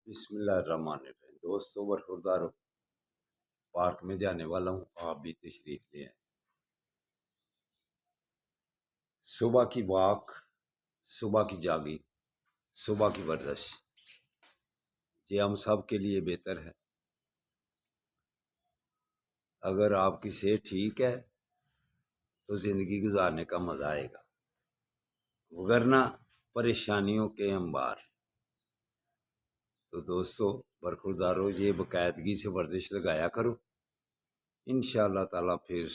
بسم اللہ الرحمن الرحیم۔ دوستوں برخوردارو، پارک میں جانے والا ہوں، آپ بھی تشریف لے آئیں۔ صبح کی واک، صبح کی جاگنگ، صبح کی ورزش، یہ ہم سب کے لیے بہتر ہے۔ اگر آپ کی صحت ٹھیک ہے تو زندگی گزارنے کا مزہ آئے گا، وگرنہ پریشانیوں کے انبار۔ تو دوستو برخوردارو، یہ باقاعدگی سے ورزش لگایا کرو، انشاءاللہ تعالیٰ پھر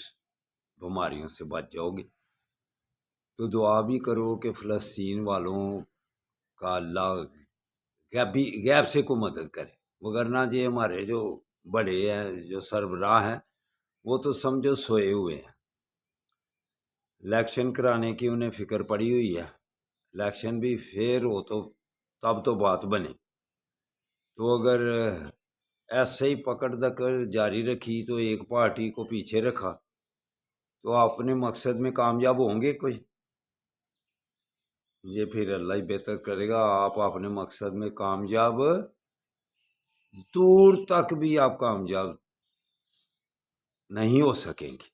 بیماریوں سے بچ جاؤ گے۔ تو دعا بھی کرو کہ فلسطین والوں کا اللہ غیب سے کو مدد کرے، وگرنہ یہ ہمارے جو بڑے ہیں، جو سربراہ ہیں، وہ تو سمجھو سوئے ہوئے ہیں۔ الیکشن کرانے کی انہیں فکر پڑی ہوئی ہے، الیکشن بھی پھر ہو تو تب تو بات بنے۔ تو اگر ایسے ہی پکڑ دکڑ جاری رکھی تو ایک پارٹی کو پیچھے رکھا تو اپنے مقصد میں کامیاب ہوں گے کوئی؟ یہ پھر اللہ ہی بہتر کرے گا۔ آپ اپنے مقصد میں کامیاب دور تک بھی آپ کامیاب نہیں ہو سکیں گے،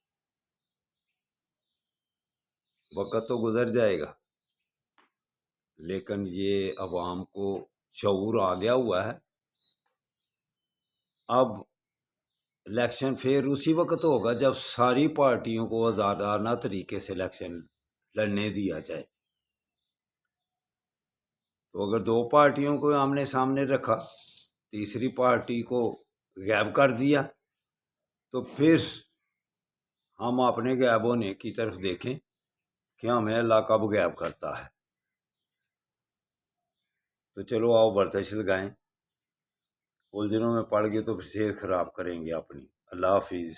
وقت تو گزر جائے گا، لیکن یہ عوام کو شعور آ گیا ہوا ہے۔ اب الیکشن پھر اسی وقت ہوگا جب ساری پارٹیوں کو آزادانہ طریقے سے الیکشن لڑنے دیا جائے۔ تو اگر دو پارٹیوں کو آمنے سامنے رکھا، تیسری پارٹی کو غائب کر دیا، تو پھر ہم اپنے غائب ہونے کی طرف دیکھیں کہ ہمیں اللہ کب غائب کرتا ہے۔ تو چلو آؤ ورزش لگائیں، الجھنوں میں پڑ گئے تو پھر صحت خراب کریں گے اپنی۔ اللہ حافظ۔